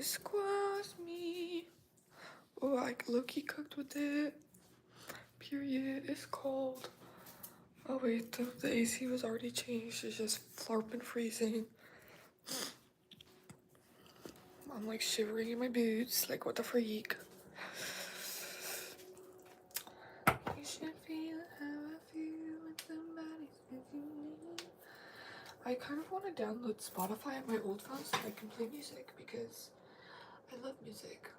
squash me. Oh, I low-key cooked with it. Period. It's cold. Oh wait, the AC was already changed. It's just flarping freezing. I'm like shivering in my boots. Like, what the freak? You should feel how I feel when somebody says you need. I kind of want to download Spotify on my old phone so I can play music because I love music.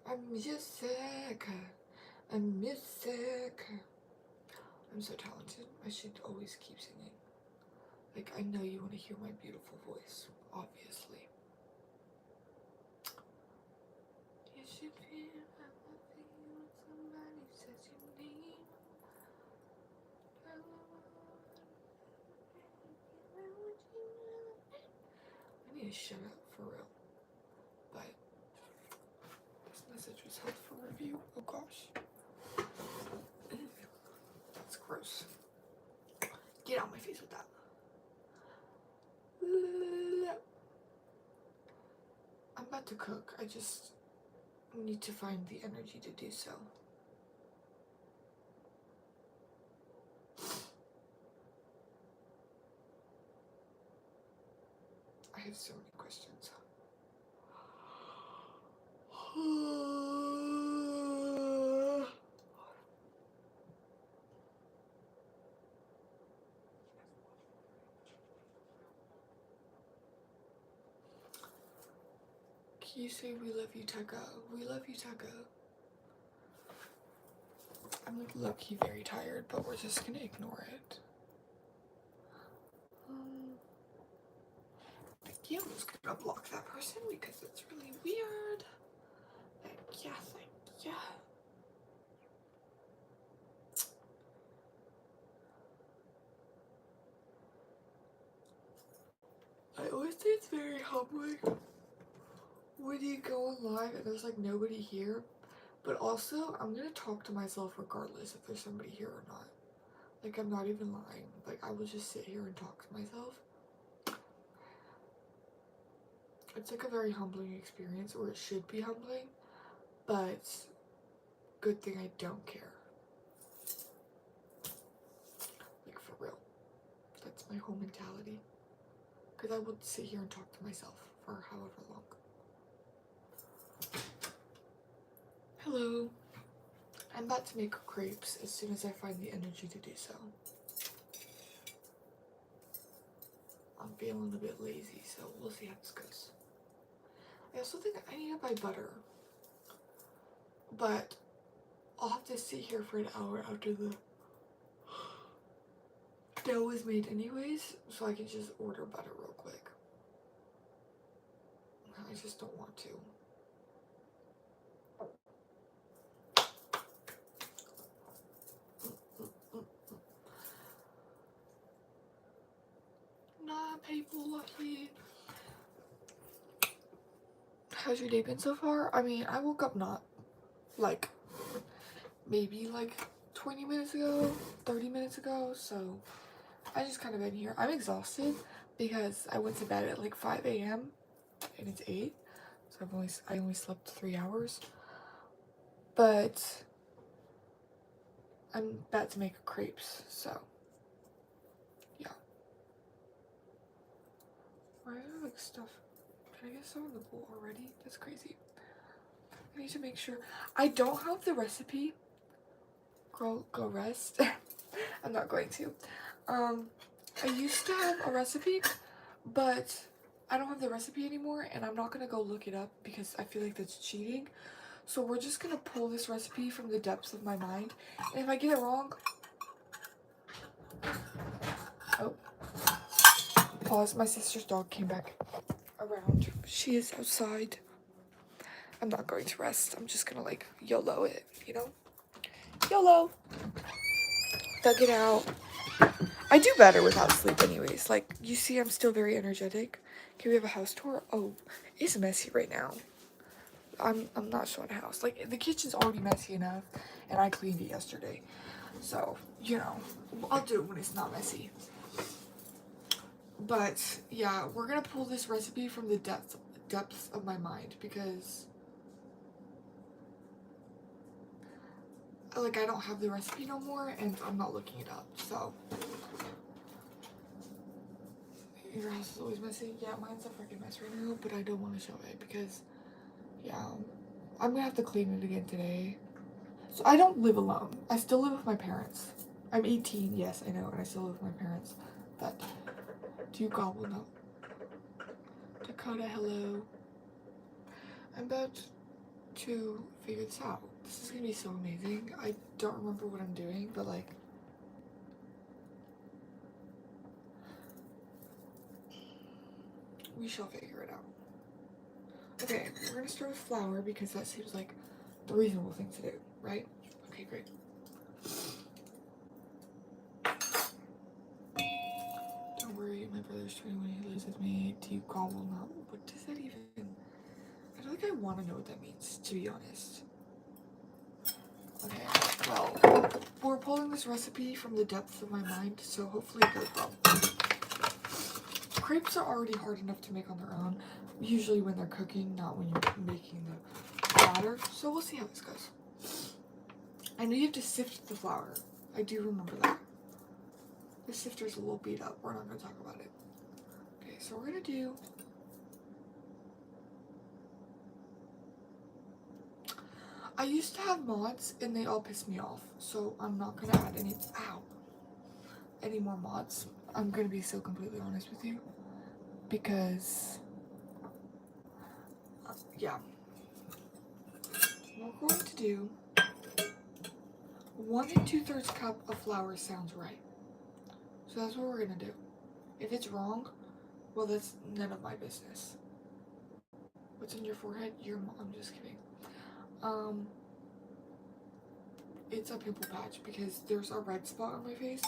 I'm music. I'm music. I'm so talented. I should always keep singing. Like, I know you want to hear my beautiful voice, obviously. You should feel how I feel when somebody says you need. I need to shut up for real. But this message was held for review. Oh gosh. That's gross. Get out my face with that. I'm about to cook. I just need to find the energy to do so. I have so many questions. Can you say we love you, Taka? We love you, Taka. I'm like low-key very tired, but we're just gonna ignore it. Thank you. I'm just gonna block that person because it's really weird. Thank you, thank you. I always say it's very humbling when you go on live and there's like nobody here, but also I'm gonna talk to myself regardless if there's somebody here or not. Like, I'm not even lying. Like, I will just sit here and talk to myself. It's like a very humbling experience, or it should be humbling, but good thing I don't care. Like, for real. That's my whole mentality. Because I would sit here and talk to myself for however long. Hello. I'm about to make crepes as soon as I find the energy to do so. I'm feeling a bit lazy, so we'll see how this goes. I also think I need to buy butter. But I'll have to sit here for an hour after the dough is made anyways, so I can just order butter real quick. I just don't want to. Nah, people lucky. How's your day been so far? I mean, I woke up not like maybe like 20 minutes ago, 30 minutes ago, so I just kind of been here. I'm exhausted because I went to bed at like 5 a.m. and it's 8, so I only slept 3 hours. But I'm about to make crepes, so yeah. Why do I have like stuff? Can I get some in the bowl already? That's crazy. I need to make sure. I don't have the recipe. Girl, go rest. I'm not going to. I used to have a recipe, but I don't have the recipe anymore, and I'm not gonna go look it up because I feel like that's cheating. So we're just gonna pull this recipe from the depths of my mind, and if I get it wrong, oh, pause. My sister's dog came back around. She is outside. I'm not going to rest. I'm just gonna like YOLO it, you know? YOLO. Thug it out. I do better without sleep anyways. Like, you see I'm still very energetic. Can we have a house tour? Oh, it's messy right now. I'm not showing a house. Like, the kitchen's already messy enough, and I cleaned it yesterday. So, you know, I'll do it when it's not messy. But, yeah, we're gonna pull this recipe from the depths depths of my mind because like I don't have the recipe no more and I'm not looking it up, so your house is always messy. Yeah, mine's a freaking mess right now, but I don't want to show it because yeah, I'm gonna have to clean it again today. So I don't live alone. I still live with my parents. I'm 18, yes, I know, and I still live with my parents. But do you gobble? No. Dakota, hello. I'm about to figure this out. This is gonna be so amazing. I don't remember what I'm doing, but like we shall figure it out. Okay, we're gonna start with flour because that seems like the reasonable thing to do, right? Okay, great. Don't worry, my brother's 21, he lives with me. Do you gobble now? What does that even... I don't think I want to know what that means, to be honest. Okay, well, we're pulling this recipe from the depths of my mind, so hopefully it goes well. Crepes are already hard enough to make on their own, usually when they're cooking, not when you're making the batter, so we'll see how this goes. I know you have to sift the flour. I do remember that. The sifter's a little beat up. We're not going to talk about it. Okay, so we're going to do... I used to have mods and they all piss me off, so I'm not going to add any more mods. I'm going to be so completely honest with you. Because... yeah. What we're going to do... 1 2/3 cup of flour sounds right. So that's what we're going to do. If it's wrong, well, that's none of my business. What's in your forehead? Your mom. I'm just kidding. It's a pimple patch because there's a red spot on my face,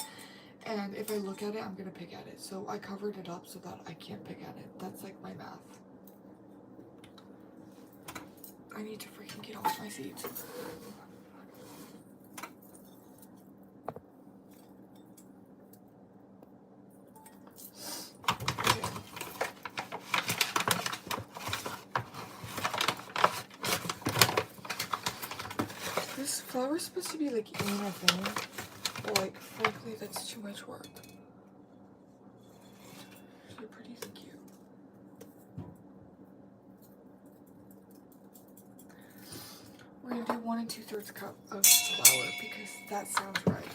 and if I look at it, I'm gonna pick at it. So I covered it up so that I can't pick at it. That's like my math. I need to freaking get off my seat. This flour is supposed to be like in a thing, but like frankly that's too much work. You're pretty, thank you. We're gonna do 1 2/3 cup of flour because that sounds right.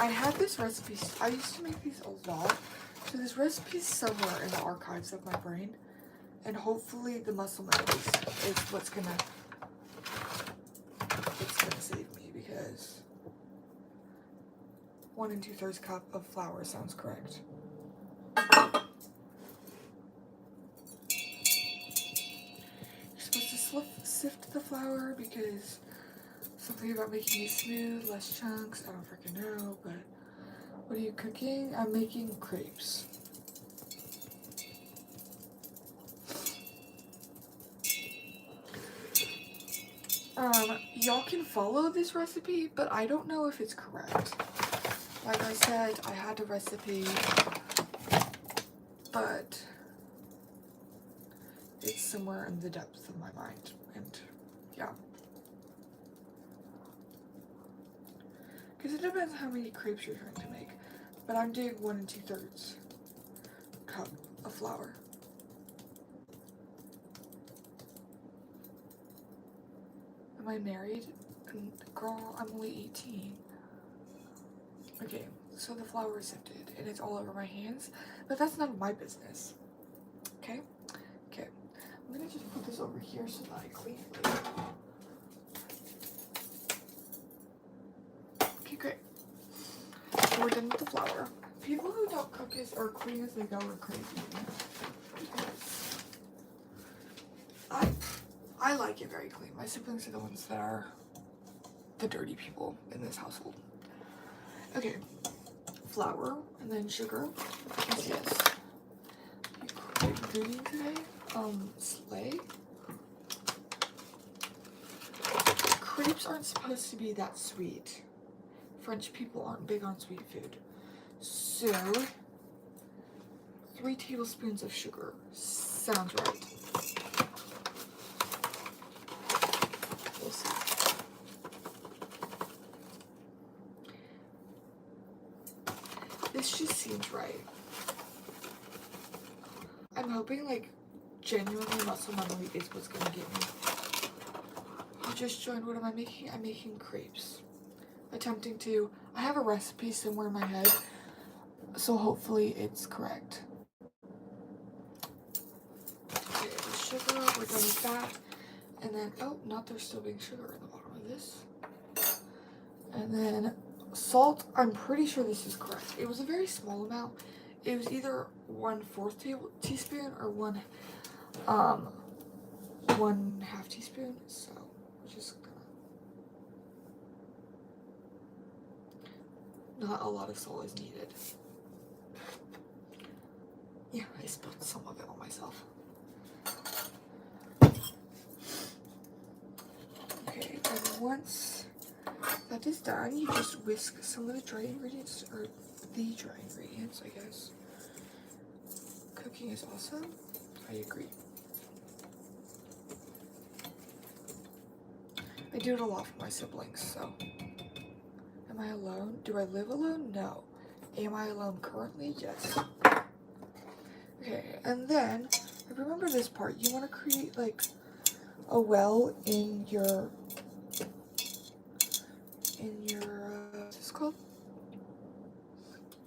I had this recipe, I used to make these a lot, so this recipe is somewhere in the archives of my brain, and hopefully the muscle memories is what's gonna save me because 1 2/3 cup of flour sounds correct. You're supposed to sift the flour because something about making it smooth, less chunks, I don't freaking know, but what are you cooking? I'm making crepes. Y'all can follow this recipe, but I don't know if it's correct. Like I said, I had a recipe, but it's somewhere in the depths of my mind, and yeah. Because it depends how many crepes you're trying to make, but I'm doing 1 2/3 cup of flour. Am I married? Girl, I'm only 18. Okay, so the flour is sifted and it's all over my hands, but that's none of my business. Okay? Okay. I'm gonna just put this over here so that I clean it later. Okay, great. So we're done with the flour. People who don't cook or clean as they go are crazy. I like it very clean. My siblings are the ones that are the dirty people in this household. Okay, flour and then sugar. Yes. Great ingredient today. Slay. Crepes aren't supposed to be that sweet. French people aren't big on sweet food. So, 3 tablespoons of sugar. Sounds right. This just seems right. I'm hoping like genuinely muscle memory is what's gonna get me. You just joined. What am I making? I'm making crepes. Attempting to. I have a recipe somewhere in my head, so hopefully it's correct. Okay, the sugar, we're done with that. And then, oh, not there's still being sugar in the bottom of this. And then salt, I'm pretty sure this is correct. It was a very small amount. It was either 1/4 teaspoon or 1/2 teaspoon. So we're just gonna, not a lot of salt is needed. Yeah, I spilled some of it on myself. Okay, and once that is done, you just whisk some of the dry ingredients, or the dry ingredients, I guess. Cooking is awesome. I agree. I do it a lot for my siblings, so. Am I alone? Do I live alone? No. Am I alone currently? Yes. Okay, and then, remember this part. You want to create, like, a well in your, what's this called?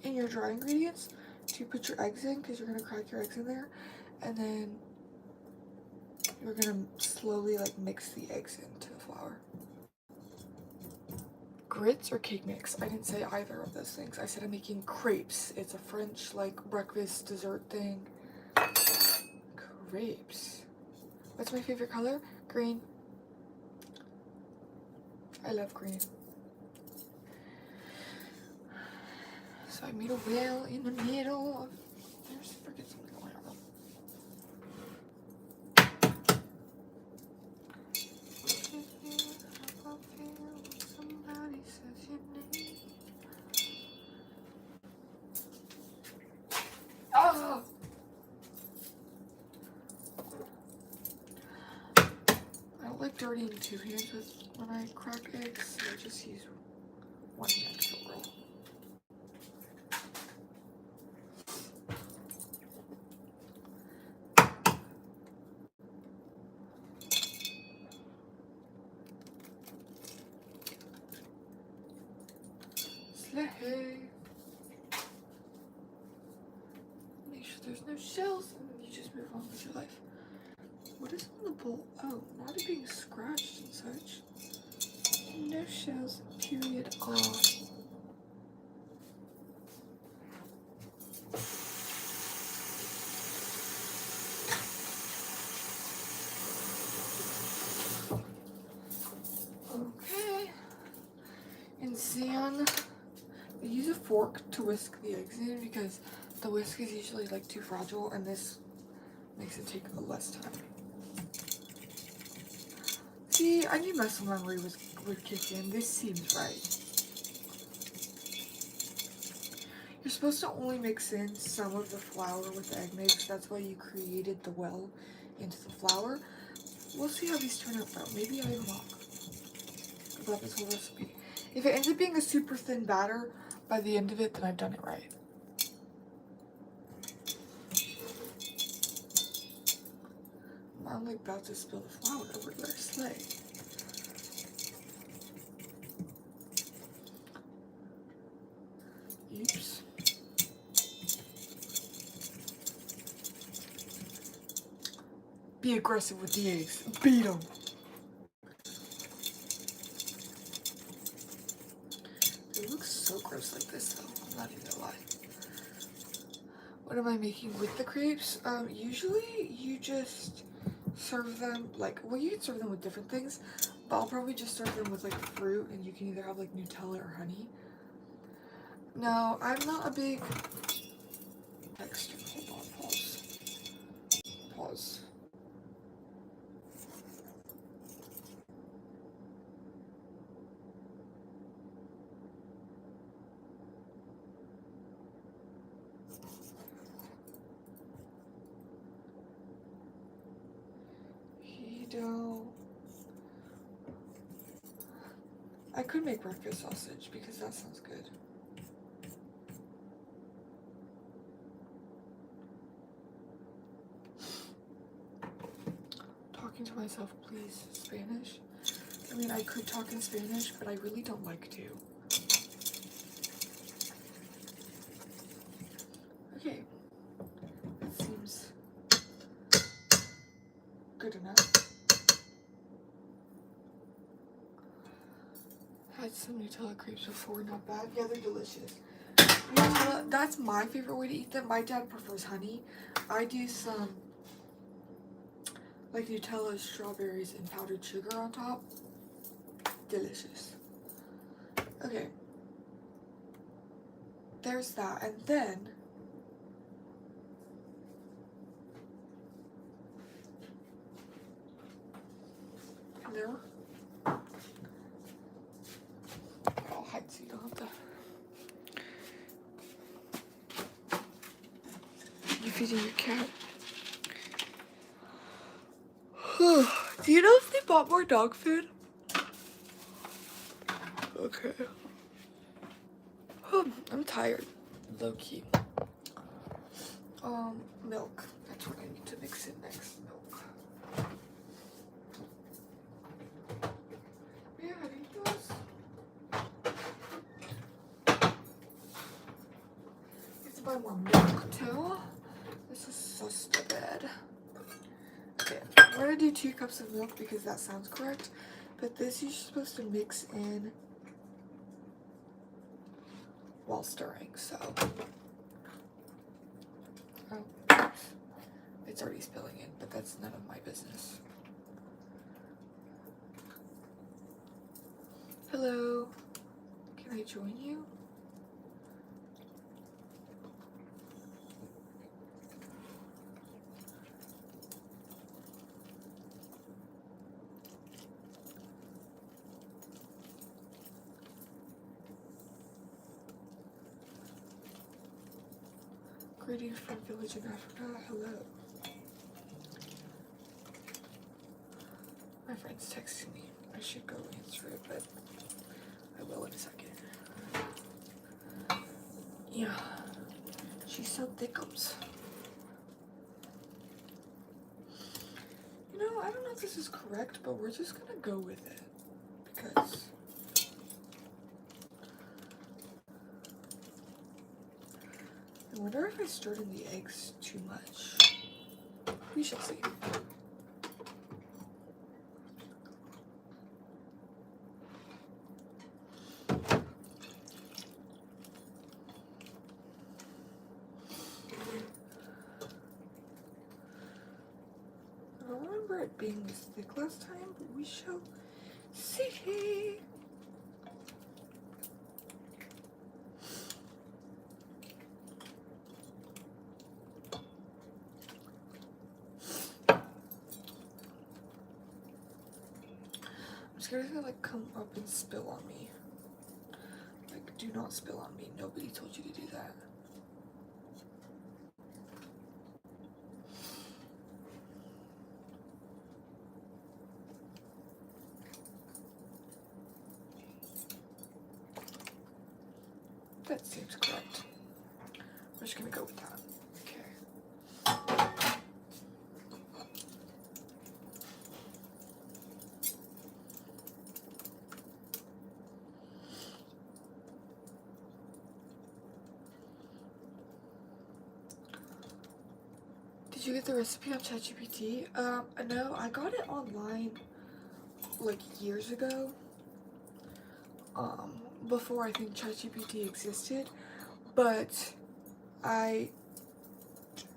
In your dry ingredients to put your eggs in, because you're going to crack your eggs in there. And then you're going to slowly, like, mix the eggs into the flour. Grits or cake mix? I didn't say either of those things. I said I'm making crepes. It's a French, like, breakfast dessert thing. Crepes. What's my favorite color? Green. I love green. So I made a whale in the middle of... There's freaking something going on. Somebody says your name. Oh! I don't like dirtying two hands with when I crack eggs, so I just use one hand to roll. Slay. Make sure there's no shells, and then you just move on with your life. What is in the bowl? Oh, not it being scratched and such. No shells, period. Oh. Okay. And Zan, I use a fork to whisk the eggs in because the whisk is usually like too fragile, and this makes it take less time. See, I knew muscle memory would kick in. This seems right. You're supposed to only mix in some of the flour with the egg mix. That's why you created the well into the flour. We'll see how these turn out though. Maybe I'm wrong about this whole recipe. If it ends up being a super thin batter by the end of it, then I've done it right. I'm like about to spill the flour everywhere. Slay. Oops. Be aggressive with the eggs. Beat them. It looks so gross like this though. I'm not even gonna lie. What am I making with the crepes? Usually you just serve them like, well, you can serve them with different things, but I'll probably just serve them with like fruit, and you can either have like Nutella or honey. No, I'm not a big texture. Hold on, pause. Pause. I could make breakfast sausage because that sounds good. talking to myself, please, Spanish. I mean, I could talk in Spanish, but I really don't like to. Okay, that seems good enough. Had some Nutella crepes before, not bad. Yeah, they're delicious. Nutella, that's my favorite way to eat them. My dad prefers honey. I do some like Nutella, strawberries, and powdered sugar on top. Delicious. Okay. There's that. And then there. I'll hide so you don't have to. You feeding your cat? Do you know if they bought more dog food? Okay. I'm tired. Low key. Milk. That's what I need to mix in next. Milk. Yeah, I need those. I have to buy more milk too. This is so stupid. Okay, I'm gonna do 2 cups of milk because that sounds correct. But this you're supposed to mix in while stirring, so. Oh, oops. It's already spilling in, but that's none of my business. Hello, can I join you? Greetings from village in Africa. Hello. My friend's texting me. I should go answer it, but I will in a second. Yeah, she's so thickums. You know, I don't know if this is correct, but we're just gonna go with it because I wonder if I stirred in the eggs too much. We shall see. I don't remember it being this thick last time, but we shall see. I'm scared it's gonna like come up and spill on me. Like, do not spill on me. Nobody told you to do that. That seems correct. We're just gonna go with that. Okay. Did you get the recipe on ChatGPT? No, I got it online like years ago. Before I think ChatGPT existed, but I'm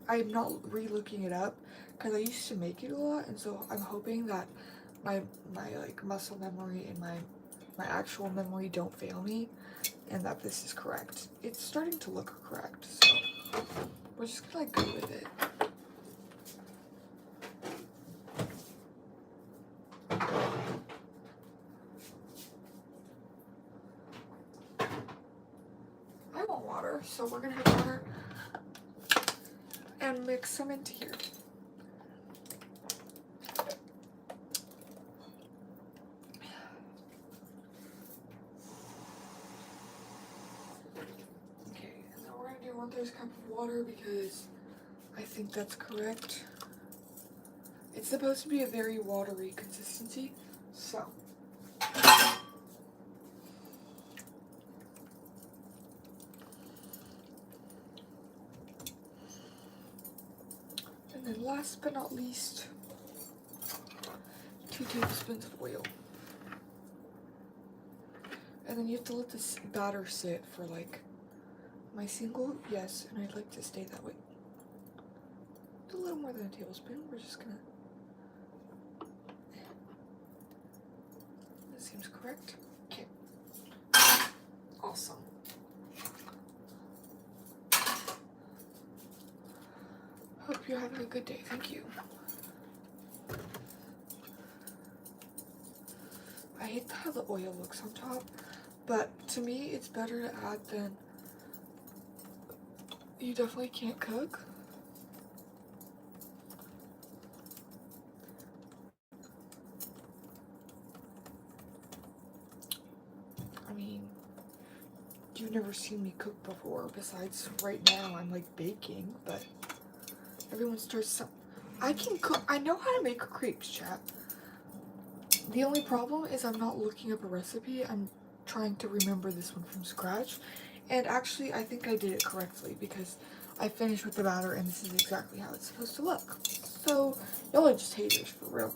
not re-looking it up because I used to make it a lot, and so I'm hoping that my like muscle memory and my actual memory don't fail me, and that this is correct. It's starting to look correct, so we're just gonna like go with it. I want water, so we're gonna have water and mix some into here. Okay, and then we're gonna do 1/3 cup of water because I think that's correct. It's supposed to be a very watery consistency, so. And then last but not least, 2 tablespoons of oil. And then you have to let this batter sit for like my single, yes, and I'd like to stay that way. A little more than a tablespoon. We're just gonna. That seems correct. Okay. Awesome. Hope you're having a good day. Thank you. I hate how the oil looks on top, but to me it's better to add than. You definitely can't cook. I mean, you've never seen me cook before, besides right now I'm like baking, but everyone starts some. I can cook. I know how to make crepes, chat. The only problem is I'm not looking up a recipe. I'm trying to remember this one from scratch. And actually, I think I did it correctly because I finished with the batter and this is exactly how it's supposed to look. So, y'all are just haters for real.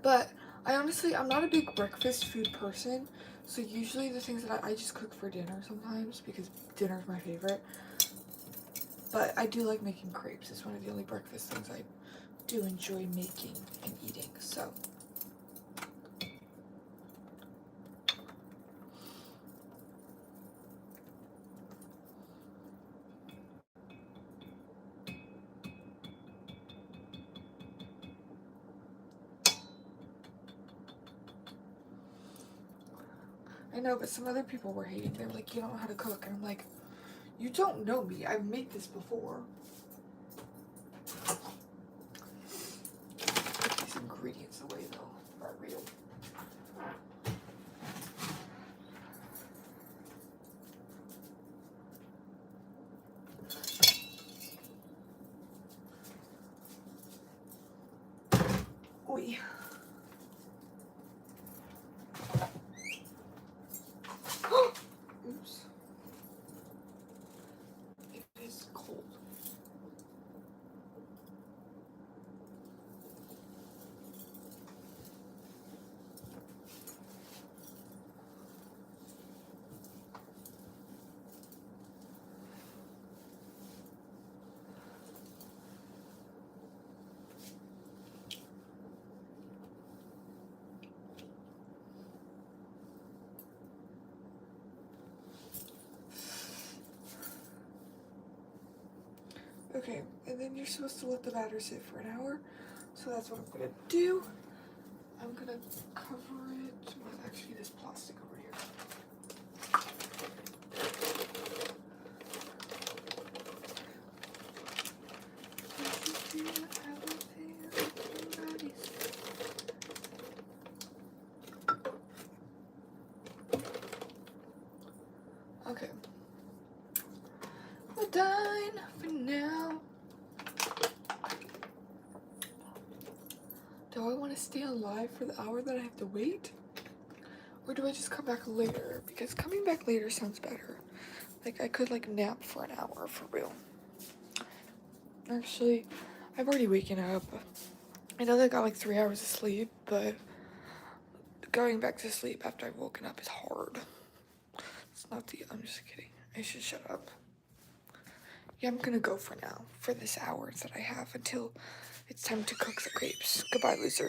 But I'm not a big breakfast food person. So usually the things that I just cook for dinner sometimes because dinner is my favorite. But I do like making crepes. It's one of the only breakfast things I do enjoy making and eating. So. I know, but some other people were hating. They were like, you don't know how to cook. And I'm like, you don't know me. I've made this before. Put these ingredients away, though. Are real. Oi. Oops. It is cold. Okay, and then you're supposed to let the batter sit for an hour. So that's what I'm gonna do. I'm gonna cover it with actually this plastic over here. Okay. We're done for now. Do I want to stay alive for the hour that I have to wait? Or do I just come back later? Because coming back later sounds better. Like, I could, like, nap for an hour, for real. Actually, I've already waken up. I know that I got, like, 3 hours of sleep, but going back to sleep after I've woken up is hard. It's not the... I'm just kidding. I should shut up. Yeah, I'm gonna go for now, for this hour that I have until it's time to cook the crepes. Goodbye, loser.